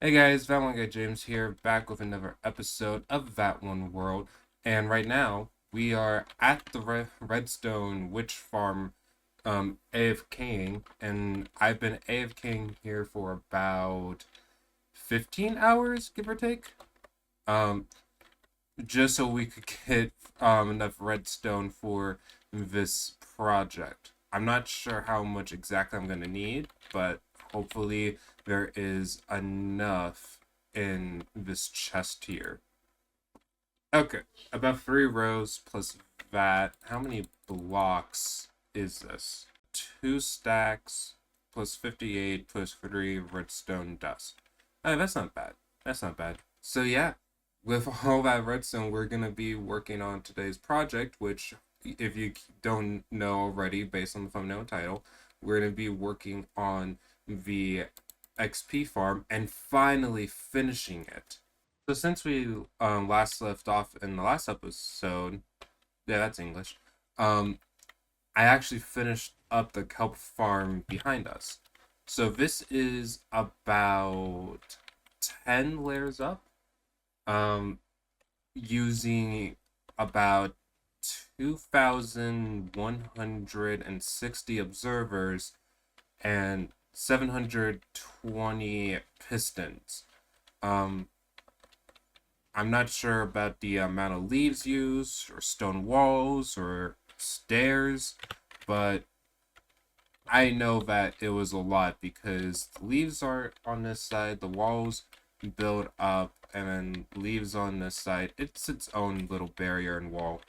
Hey guys, James here, back with another episode of ThatOneWorld, and right now we are at the Redstone Witch Farm, AFKing, and I've been AFKing here for about 15 hours, give or take, um, just so we could get enough redstone for this project. I'm not sure how much exactly I'm gonna need, but hopefully there is enough in this chest here. Okay, about 3 rows plus that. How many blocks is this? 2 stacks plus 58 plus 3 redstone dust. Oh, that's not bad. That's not bad. So yeah, with all that redstone, we're gonna be working on today's project, which, if you don't know already, based on the thumbnail title, we're gonna be working on the XP farm and finally finishing it. So since we last left off in the last episode, yeah, that's English. Um, I actually finished up the kelp farm behind us. So this is about 10 layers up, um, using about 2,160 observers and 720 pistons. Um, I'm not sure about the amount of leaves used, or stone walls, or stairs, but I know that it was a lot because the leaves are on this side, the walls build up, and then leaves on this side. It's its own little barrier and wall.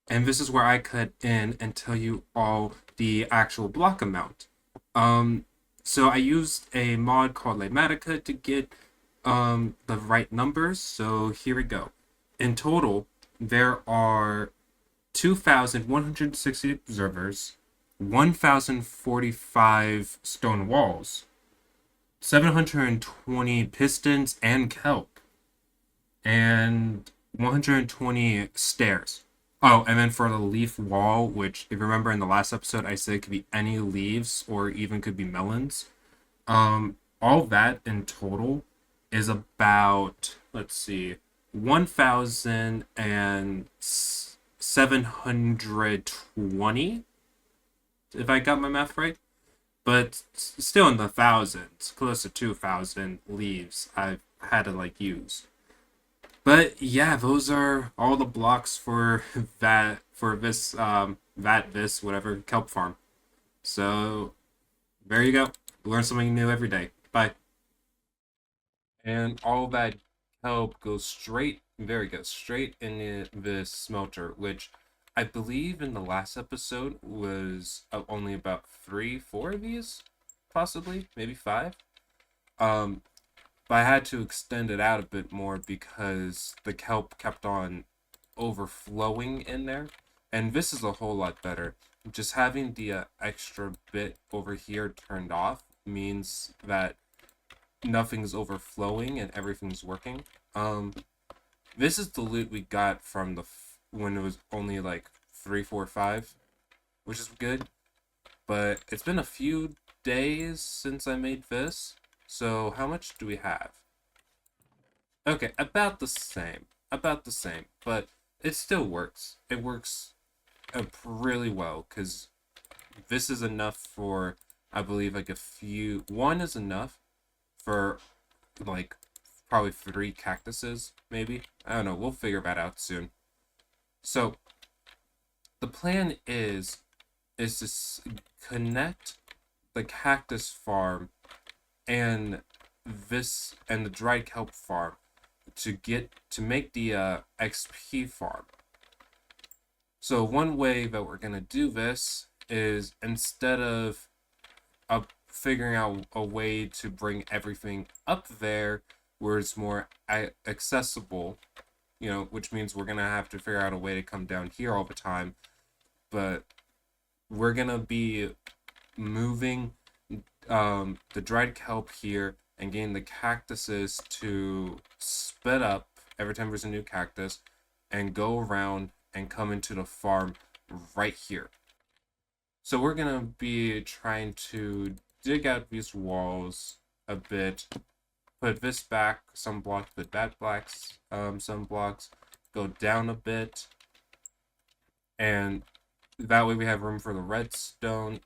And this is where I cut in and tell you all the actual block amount. Um, so I used a mod called Lamatica to get the right numbers. So here we go. In total, there are 2,160 observers, 1,045 stone walls, 720 pistons and kelp, and 120 stairs. Oh, and then for the leaf wall, which, if you remember in the last episode, I said it could be any leaves or even could be melons. All that in total is about, let's see, 1,720, if I got my math right. But still in the thousands, close to 2,000 leaves I've had to use. But yeah, those are all the blocks for this whatever kelp farm. So there you go. Learn something new every day. Bye. And all that kelp goes straight, very good, straight into the smelter, which I believe in the last episode was only about 3, 4 of these, possibly, maybe 5. Um, but I had to extend it out a bit more because the kelp kept on overflowing in there, and this is a whole lot better. Just having the extra bit over here turned off means that nothing's overflowing and everything's working. Um, this is the loot we got from when it was only like 3, 4, 5, which is good. But it's been a few days since I made this, so how much do we have? Okay, about the same. About the same, but it still works. It works really well because this is enough for, I believe, like a few. One is enough for like probably 3 cactuses, maybe. I don't know. We'll figure that out soon. So the plan is to connect the cactus farm and the dried kelp farm to make the XP farm. So one way that we're gonna do this is, instead of figuring out a way to bring everything up there where it's more accessible, which means we're gonna have to figure out a way to come down here all the time. But we're gonna be moving the dried kelp here and getting the cactuses to spit up every time there's a new cactus and go around and come into the farm right here. So we're gonna be trying to dig out these walls a bit, put this back some blocks, put that blocks, some blocks, go down a bit, and that way we have room for the redstone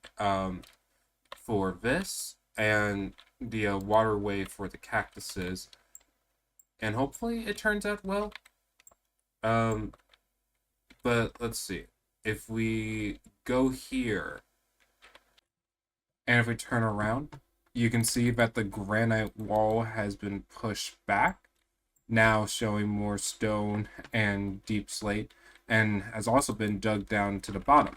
for this, and the waterway for the cactuses, and hopefully it turns out well. Um, but let's see. If we go here, and if we turn around, you can see that the granite wall has been pushed back, now showing more stone and deep slate, and has also been dug down to the bottom.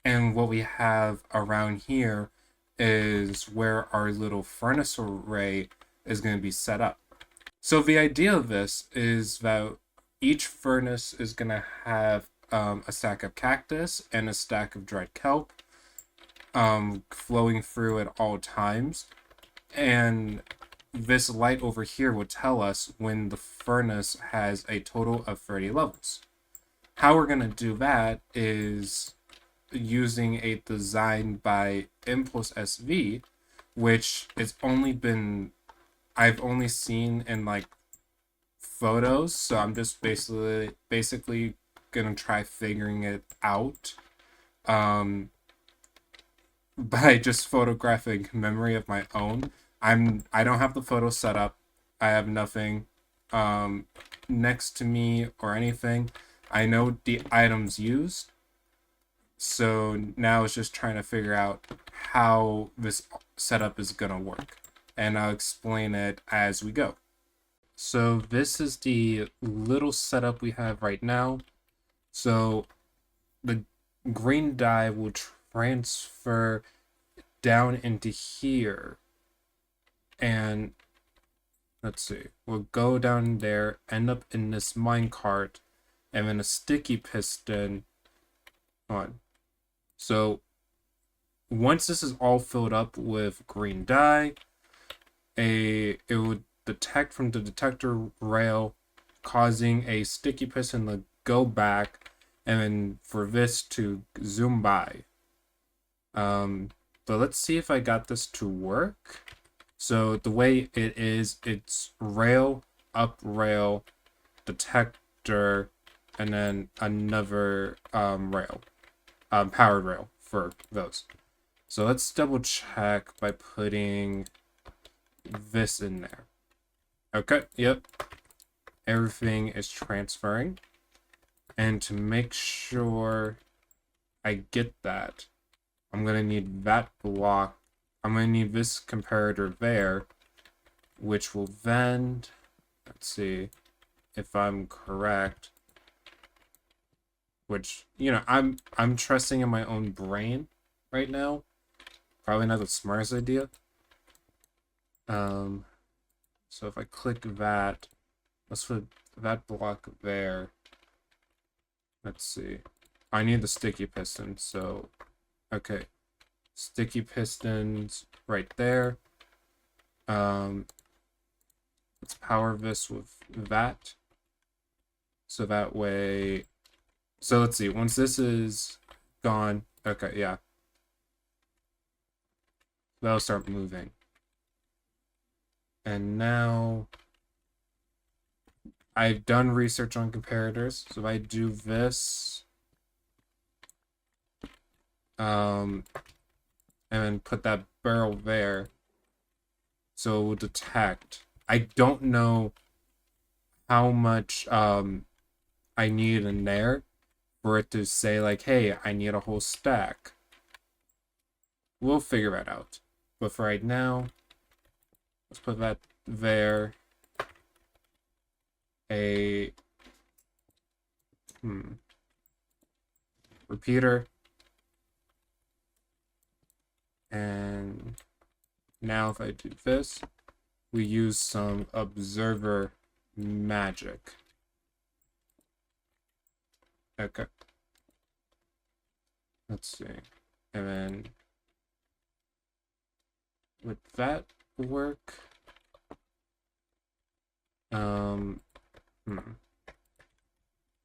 And what we have around here is where our little furnace array is going to be set up. So the idea of this is that each furnace is going to have a stack of cactus and a stack of dried kelp flowing through at all times. And this light over here will tell us when the furnace has a total of 30 levels. How we're going to do that is using a design by Impulse SV, which is I've only seen in like photos, so I'm just basically gonna try figuring it out by just photographing memory of my own. I don't have the photo set up. I have nothing next to me or anything. I know the items used, so now it's just trying to figure out how this setup is gonna work, and I'll explain it as we go. So this is the little setup we have right now. So the green dye will transfer down into here, and let's see, we'll go down there, end up in this minecart, and then a sticky piston on. So once this is all filled up with green dye, it would detect from the detector rail, causing a sticky piston to go back, and then for this to zoom by. But let's see if I got this to work. So the way it is, it's rail, up rail, detector, and then another rail, powered rail for those. So let's double check by putting this in there. Okay, yep. Everything is transferring. And to make sure I get that, I'm going to need that block. I'm going to need this comparator there, which will then, let's see if I'm correct, which, you know, I'm trusting in my own brain right now. Probably not the smartest idea. So if I click that, let's put that block there. Let's see. I need the sticky piston, so okay. Sticky pistons right there. Let's power this with that. So that way, so let's see, once this is gone, okay, yeah. That'll start moving. And now I've done research on comparators. So if I do this, and then put that barrel there, so it will detect. I don't know how much I need in there for it to say like, hey, I need a whole stack. We'll figure that out. But for right now, let's put that there. A repeater. And now if I do this, we use some observer magic. Okay. Let's see. And then would that work?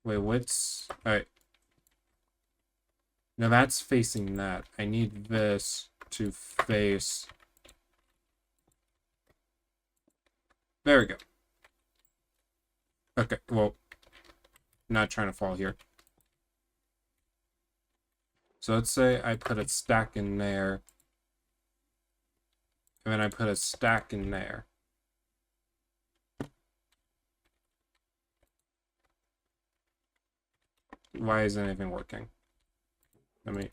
Wait, what's... Alright. Now that's facing that. I need this to face There we go. Okay, well, not trying to fall here. So let's say I put a stack in there, and then I put a stack in there. Why isn't anything working? Let me...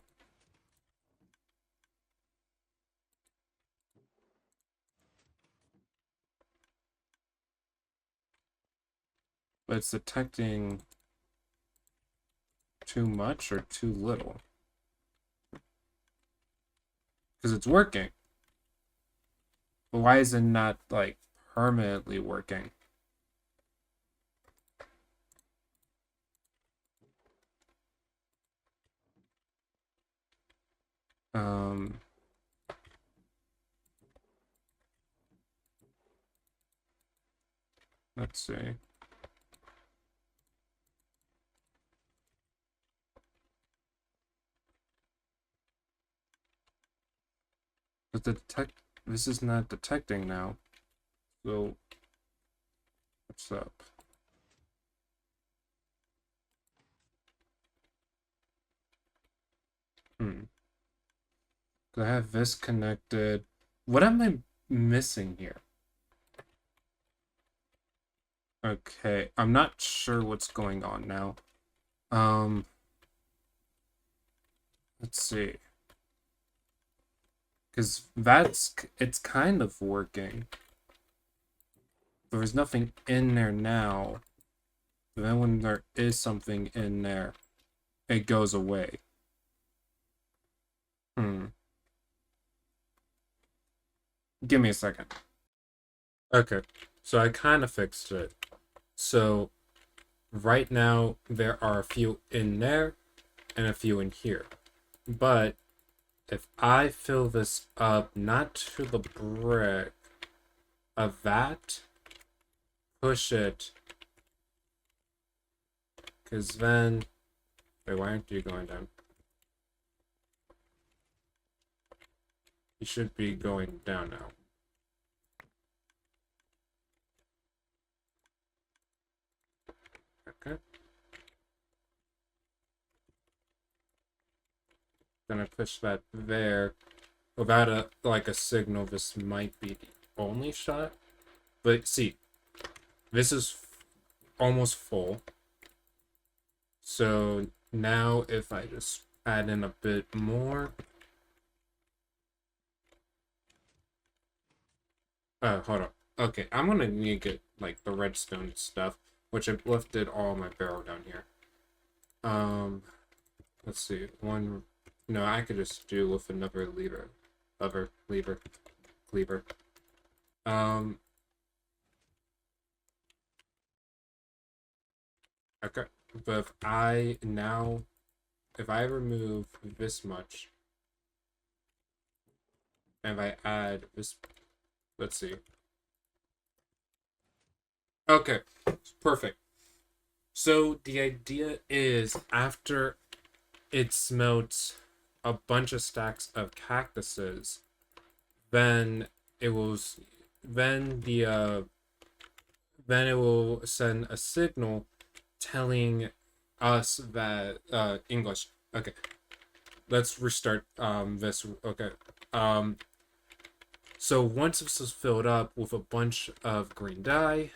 But it's detecting too much or too little. Because it's working. But why is it not, like, permanently working? Um... Let's see. But this is not detecting now. So what's up? I have this connected. What am I missing here? Okay, I'm not sure what's going on now. Let's see. Because it's kind of working. There's nothing in there now. But then when there is something in there, it goes away. Give me a second. Okay, so I kind of fixed it. So right now there are a few in there and a few in here. But if I fill this up, not to the brick of that, push it, because then, wait, why aren't you going down? You should be going down now. Okay. Then I push that there. Without a signal, this might be the only shot. But see, this is almost full. So now if I just add in a bit more. Hold on. Okay, I'm gonna need to get like the redstone stuff, which I've lifted all my barrel down here. Let's see. No, I could just do with another lever. Cleaver. Okay. But if I remove this much, and if I add this, let's see. Okay, perfect. So the idea is after it smelts a bunch of stacks of cactuses, then it will send a signal telling us that English. Okay, let's restart this. Okay, so once this is filled up with a bunch of green dye,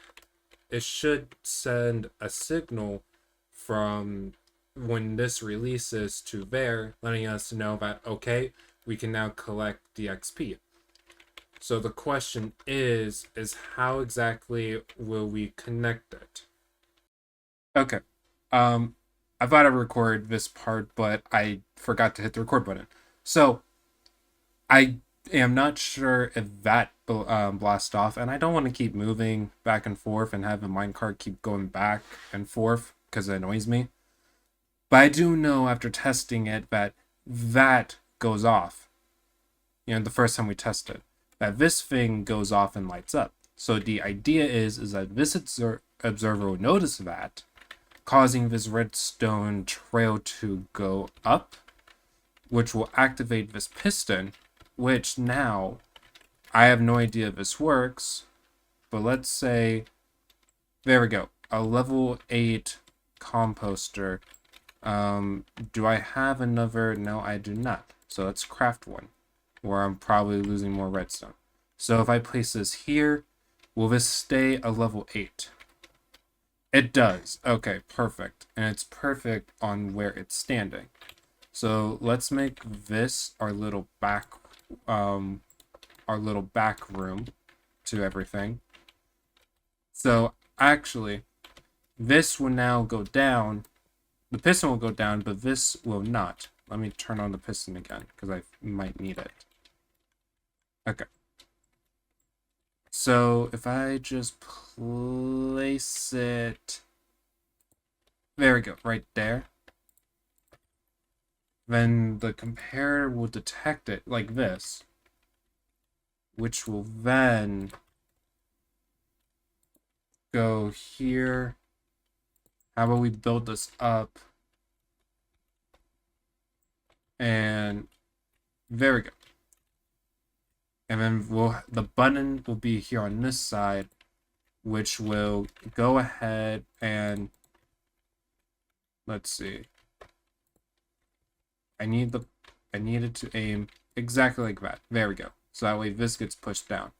it should send a signal from when this releases to there, letting us know that, okay, we can now collect the XP. So the question is how exactly will we connect it? Okay. I thought I recorded this part, but I forgot to hit the record button. So I am not sure if that blast off, and I don't want to keep moving back and forth and have the minecart keep going back and forth because it annoys me. But I do know after testing it that goes off. The first time we tested, that this thing goes off and lights up. So the idea is that this observer will notice that, causing this redstone trail to go up, which will activate this piston, which now I have no idea if this works, but let's say, there we go, a level 8 composter. Do I have another? No, I do not. So let's craft one, where I'm probably losing more redstone. So if I place this here, will this stay a level 8? It does. Okay, perfect. And it's perfect on where it's standing. So let's make this our little back room to everything. So actually, this will now go down. The piston will go down, but this will not. Let me turn on the piston again, because I might need it. Okay. So if I just place it... There we go, right there. Then the comparator will detect it like this, which will then go here. How about we build this up? And there we go. And then the button will be here on this side, which will go ahead and, let's see. I need it to aim exactly like that. There we go. So that way this gets pushed down.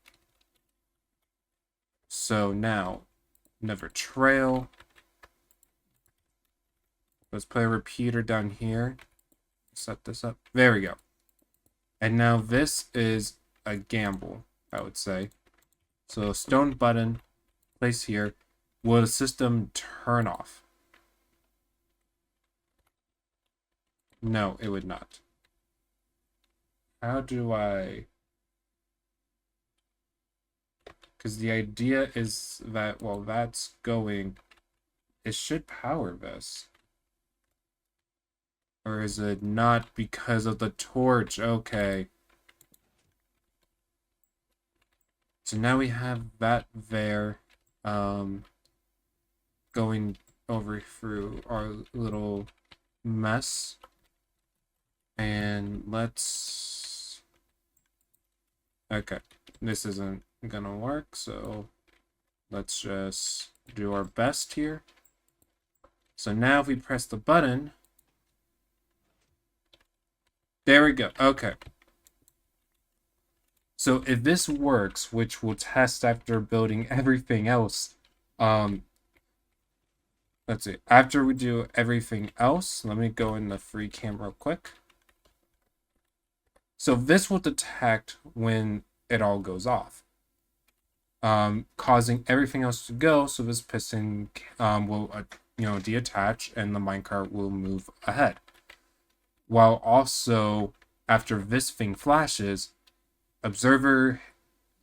So now, never trail. Let's put a repeater down here. Set this up. There we go. And now this is a gamble, I would say. So stone button, place here. Will the system turn off? No, it would not. How do I... Because the idea is that while that's going, it should power this. Or is it not because of the torch? Okay. So now we have that there. Going over through our little mess. And let's... Okay. This isn't gonna work, so let's just do our best here. So now if we press the button... There we go. Okay. So if this works, which we'll test after building everything else, let's see. After we do everything else, let me go in the free cam real quick. So this will detect when it all goes off, causing everything else to go. So this piston will, deattach, and the minecart will move ahead. While also, after this thing flashes, observer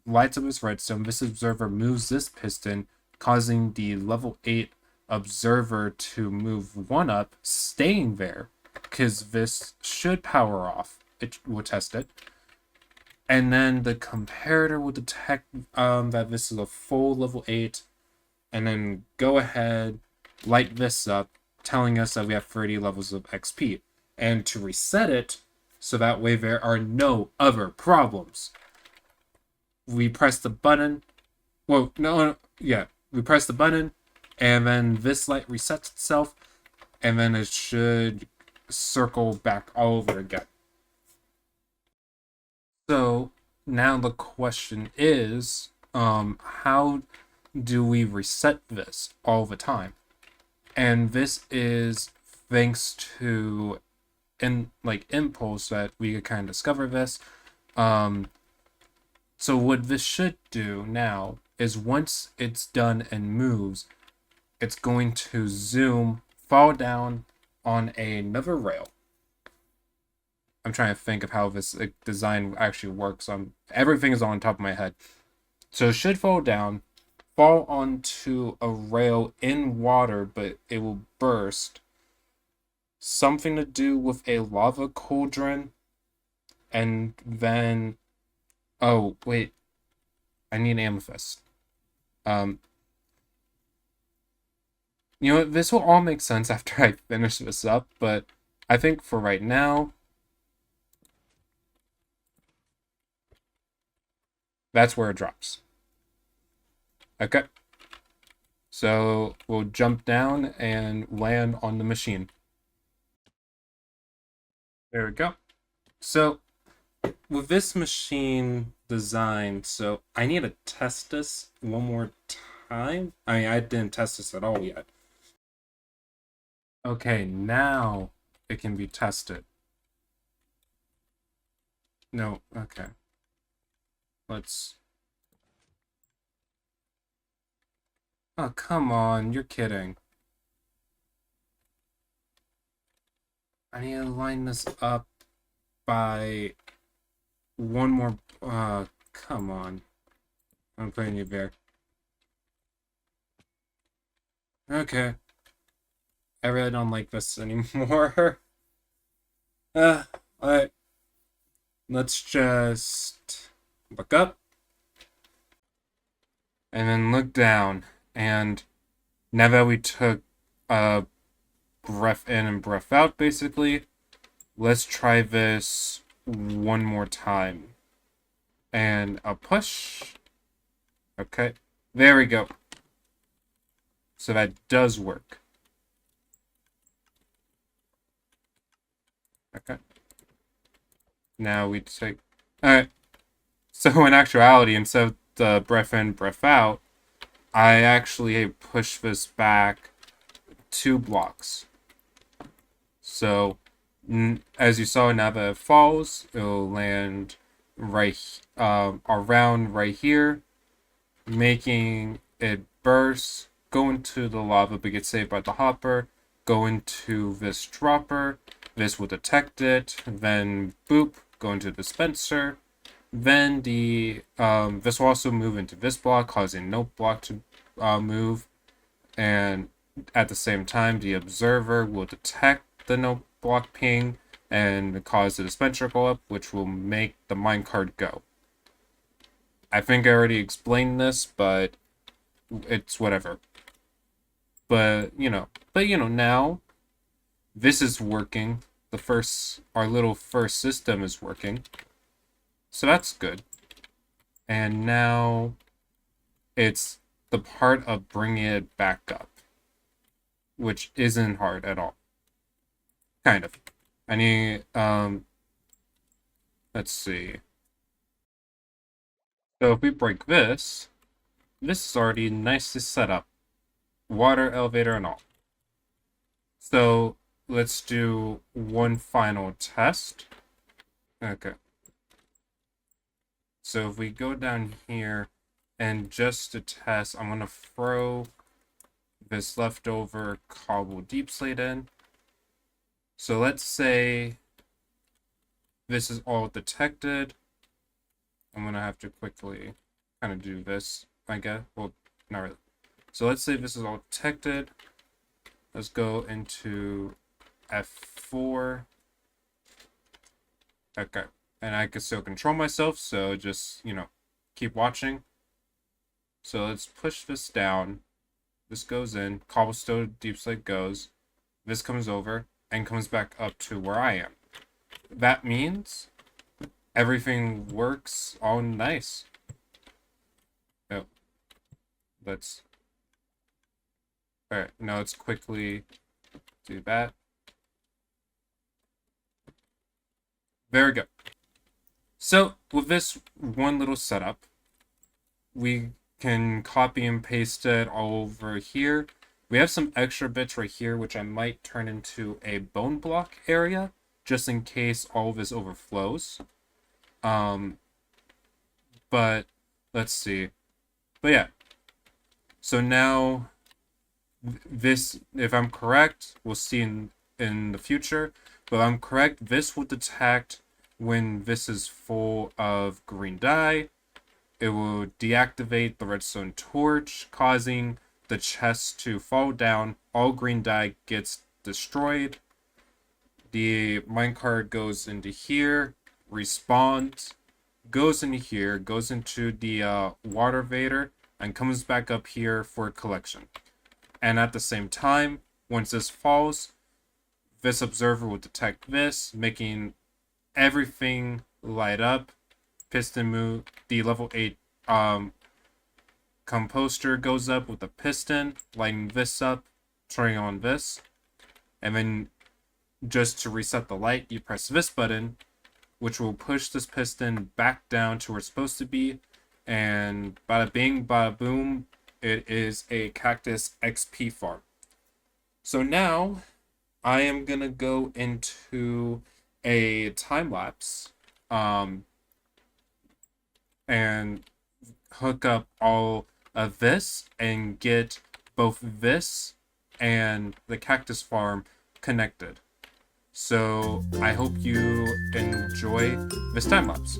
lights up his redstone. This observer moves this piston, causing the level 8 observer to move one up, staying there, because this should power off. It will test it. And then the comparator will detect that this is a full level 8, and then go ahead, light this up, telling us that we have 30 levels of XP. And to reset it, so that way there are no other problems. We press the button. Well, no, yeah. We press the button, and then this light resets itself, and then it should circle back all over again. So now the question is, how do we reset this all the time? And this is thanks to impulse that we could kind of discover this. So what this should do now is once it's done and moves, it's going to zoom, fall down on another rail. I'm trying to think of how this design actually works. Everything is on top of my head. So it should fall down, fall onto a rail in water, but it will burst. Something to do with a lava cauldron, and then... Oh, wait. I need an amethyst. This will all make sense after I finish this up, but I think for right now, that's where it drops. Okay. So we'll jump down and land on the machine. There we go. So with this machine design, so I need to test this one more time. I mean, I didn't test this at all yet. Okay, now it can be tested. No, okay. Let's... Oh, come on, you're kidding. I need to line this up by one more... come on. I'm playing you, Bear. Okay. I really don't like this anymore. Alright. Let's just look up and then look down. And now that we took breath in and breath out, basically, let's try this one more time. And a push. Okay. There we go. So that does work. Okay. Now we take... Alright. So in actuality, instead of the breath in, breath out, I actually push this back 2 blocks. So, as you saw, now that it falls, it'll land right around right here, making it burst, go into the lava but get saved by the hopper, go into this dropper, this will detect it, then boop, go into the dispenser, then this will also move into this block, causing no block to move, and at the same time, the observer will detect the no block ping and cause the dispenser go up, which will make the minecart go. I think I already explained this, but it's whatever. But now this is working. Our little first system is working. So that's good. And now it's the part of bringing it back up, which isn't hard at all. Kind of. I need, let's see. So if we break this is already nicely set up. Water, elevator, and all. So let's do one final test. Okay. So if we go down here, and just to test, I'm going to throw this leftover cobble deep slate in. So let's say this is all detected. I'm going to have to quickly kind of do this, I guess. Well, not really. So let's say this is all detected. Let's go into F4. Okay. And I can still control myself, so just, keep watching. So let's push this down. This goes in. Cobblestone deep slate goes. This comes over and comes back up to where I am. That means everything works all nice. Oh. Alright, now let's quickly do that. There we go. So, with this one little setup, we can copy and paste it all over here. We have some extra bits right here, which I might turn into a bone block area, just in case all of this overflows. But let's see. But yeah. So now, this, if I'm correct, we'll see in the future. But if I'm correct, this will detect when this is full of green dye. It will deactivate the redstone torch, causing the chest to fall down. All green dye gets destroyed. The minecart goes into here, respawns, goes into here, goes into the water vader, and comes back up here for collection. And at the same time, once this falls, this observer will detect this, making everything light up. Piston move, the level 8 composter goes up with a piston, lighting this up, turning on this, and then just to reset the light, you press this button, which will push this piston back down to where it's supposed to be, and bada bing, bada boom, it is a cactus XP farm. So now I am gonna go into a time lapse, and hook up all of this and get both this and the cactus farm connected. So I hope you enjoy this time lapse.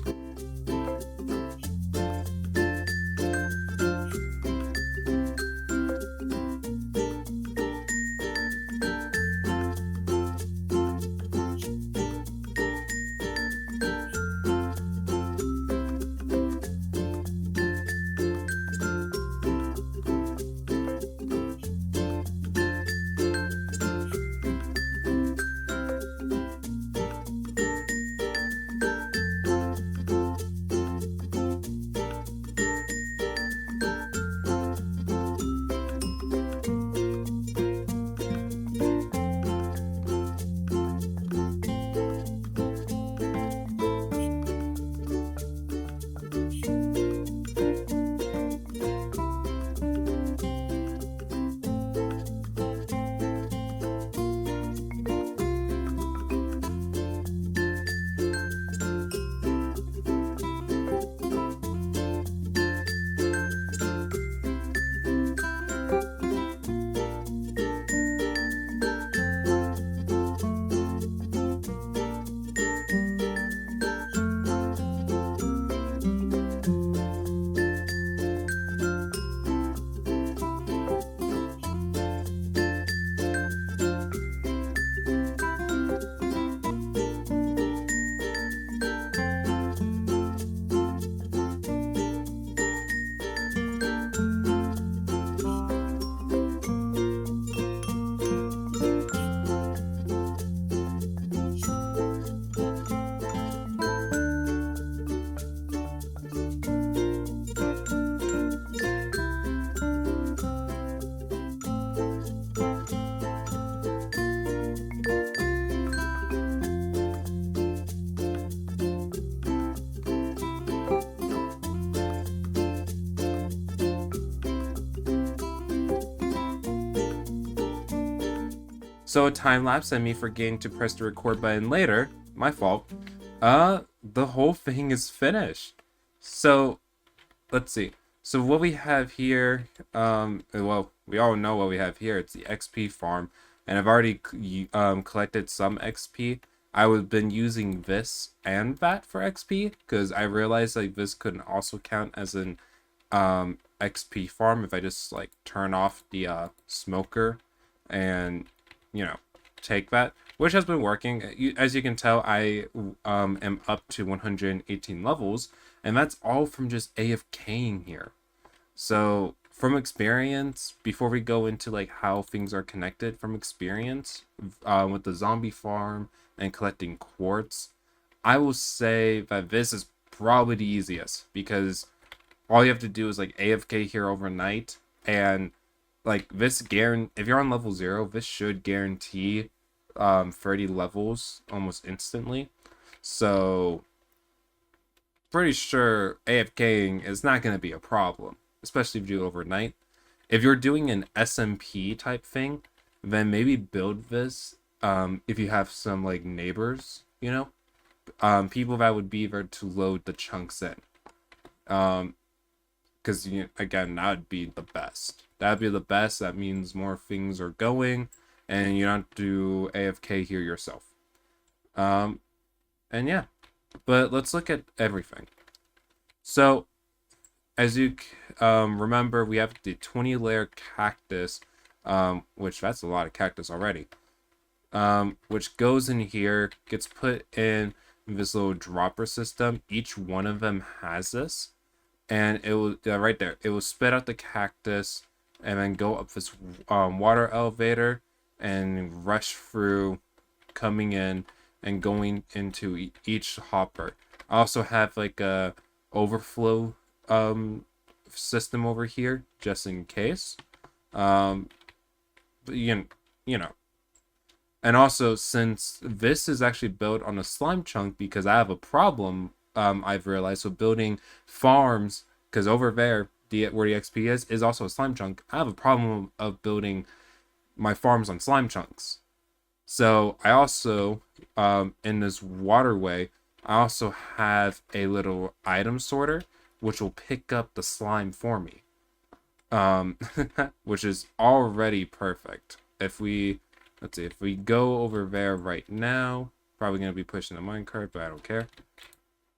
So a time lapse and me forgetting to press the record button later, my fault. The whole thing is finished. So let's see. So what we have here, well, we all know what we have here. It's the XP farm, and I've already collected some XP. I have been using this and that for XP because I realized like this could also count as an XP farm if I just like turn off the smoker and take that, which has been working. As you can tell, I am up to 118 levels, and that's all from just AFKing here. So from experience, before we go into like how things are connected, from experience with the zombie farm and collecting quartz, I will say that this is probably the easiest because all you have to do is like AFK here overnight, and like this if you're on level 0, this should guarantee 30 levels almost instantly. So pretty sure AFKing is not going to be a problem, especially if you do it overnight. If you're doing an SMP type thing, then maybe build this if you have some like neighbors, people that would be there to load the chunks in. Because again, that would be the best. That'd be the best. That means more things are going, and you don't have to AFK here yourself. And yeah, but let's look at everything. So, as you remember, we have the 20-layer cactus, which that's a lot of cactus already. Which goes in here, gets put in this little dropper system. Each one of them has this. And it will right there. It will spit out the cactus and then go up this water elevator and rush through, coming in and going into each hopper. I also have like a overflow system over here just in case. But you know, and also since this is actually built on a slime chunk, because I have a problem. I've realized with building farms, because over there, where the XP is also a slime chunk. I have a problem of building my farms on slime chunks. So I also, in this waterway, I also have a little item sorter, which will pick up the slime for me. Um, which is already perfect. If we, let's see, if we go over there right now, probably going to be pushing the minecart, but I don't care.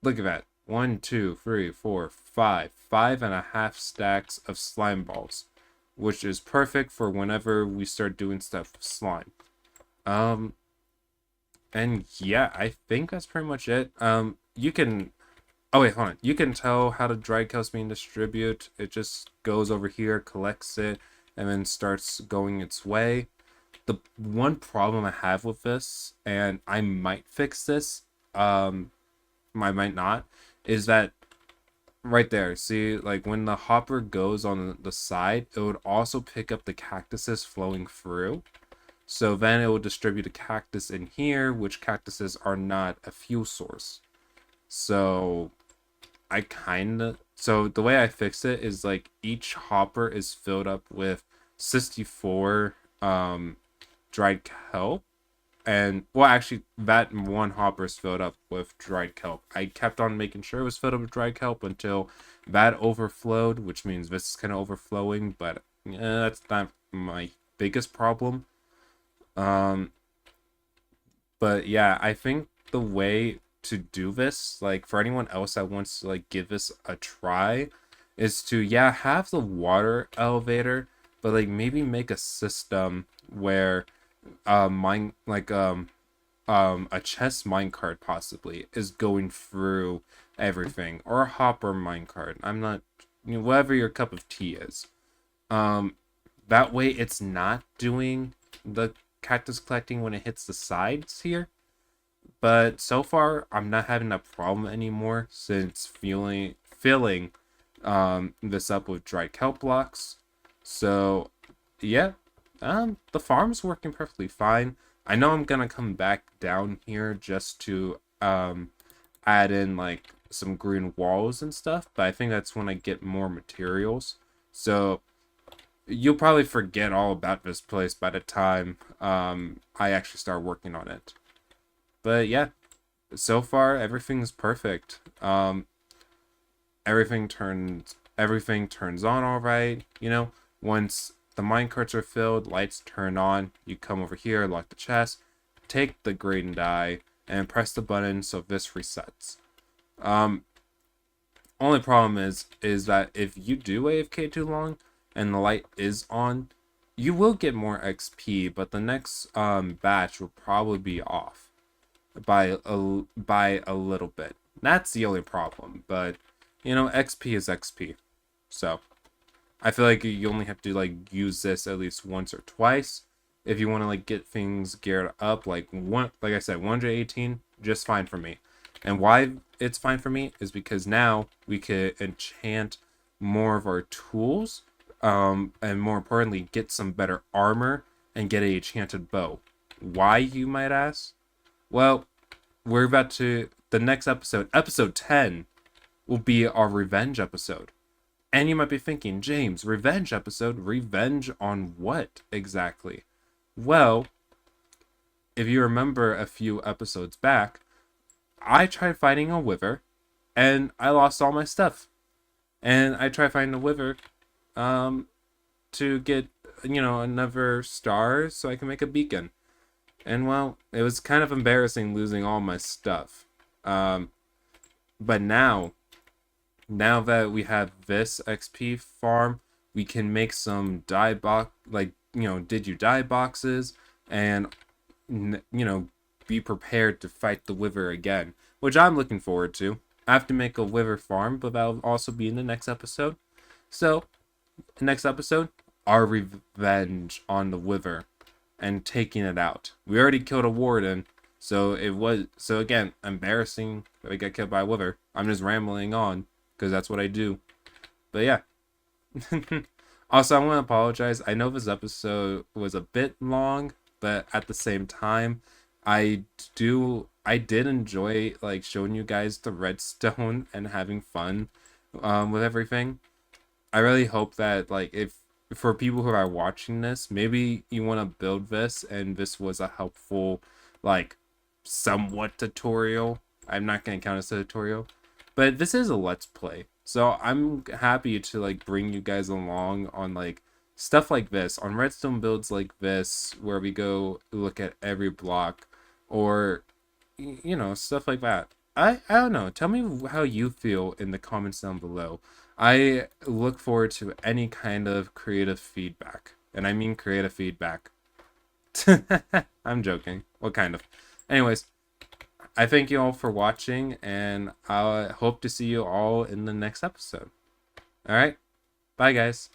Look at that. 1, 2, 3, 4, 5. 5.5 stacks of slime balls, which is perfect for whenever we start doing stuff with slime. And yeah, I think that's pretty much it. You can, oh wait, hold on. You can tell how the dried kelp's being distributed. It just goes over here, collects it, and then starts going its way. The one problem I have with this, and I might fix this, I might not, is that right there, see, like when the hopper goes on the side, it would also pick up the cactuses flowing through. So then it will distribute a cactus in here, which cactuses are not a fuel source. So so the way I fix it is like each hopper is filled up with 64 dried kelp. And well, actually, that one hopper is filled up with dried kelp. I kept on making sure it was filled up with dried kelp until that overflowed, which means this is kind of overflowing, but that's not my biggest problem. But yeah, I think the way to do this, like for anyone else that wants to like give this a try, is to have the water elevator, but like maybe make a system where mine like a chest minecart possibly is going through everything, or a hopper minecart. I'm not, whatever your cup of tea is. That way it's not doing the cactus collecting when it hits the sides here. But so far I'm not having that problem anymore, since filling this up with dried kelp blocks. So yeah, the farm's working perfectly fine. I know I'm gonna come back down here just to add in like some green walls and stuff, but I think that's when I get more materials. So you'll probably forget all about this place by the time I actually start working on it. But yeah, so far everything's perfect. Everything turns on all right. Once the minecarts are filled, lights turn on. You come over here, lock the chest, take the green dye, and press the button so this resets. Only problem is that if you do AFK too long and the light is on, you will get more XP, but the next batch will probably be off by a little bit. That's the only problem, but XP is XP. So I feel like you only have to like use this at least once or twice if you want to like get things geared up. Like I said, 118 just fine for me. And why it's fine for me is because now we could enchant more of our tools, and more importantly, get some better armor and get a enchanted bow. Why, you might ask? Well, we're about to, the next episode 10, will be our revenge episode. And you might be thinking, James, revenge episode? Revenge on what exactly? Well, if you remember a few episodes back, I tried fighting a wither, and I lost all my stuff. And I tried finding a wither to get, another star so I can make a beacon. And well, it was kind of embarrassing losing all my stuff. But now that we have this XP farm, we can make some dye box, did you dye boxes, and be prepared to fight the wither again, which I'm looking forward to. I have to make a wither farm, but that'll also be in the next episode. So, next episode, our revenge on the wither and taking it out. We already killed a warden, so again, embarrassing that we got killed by a wither. I'm just rambling on because that's what I do. But yeah, Also, I want to apologize. I know this episode was a bit long, but at the same time, I did enjoy like showing you guys the redstone and having fun with everything. I really hope that like if for people who are watching this, maybe you want to build this and this was a helpful like somewhat tutorial. I'm not going to count as a tutorial, but this is a let's play. So I'm happy to like bring you guys along on like stuff like this, on redstone builds like this where we go look at every block or you know, stuff like that. I don't know. Tell me how you feel in the comments down below. I look forward to any kind of creative feedback. And I mean creative feedback. I'm joking. What kind of? Anyways, I thank you all for watching, and I hope to see you all in the next episode. All right? Bye, guys.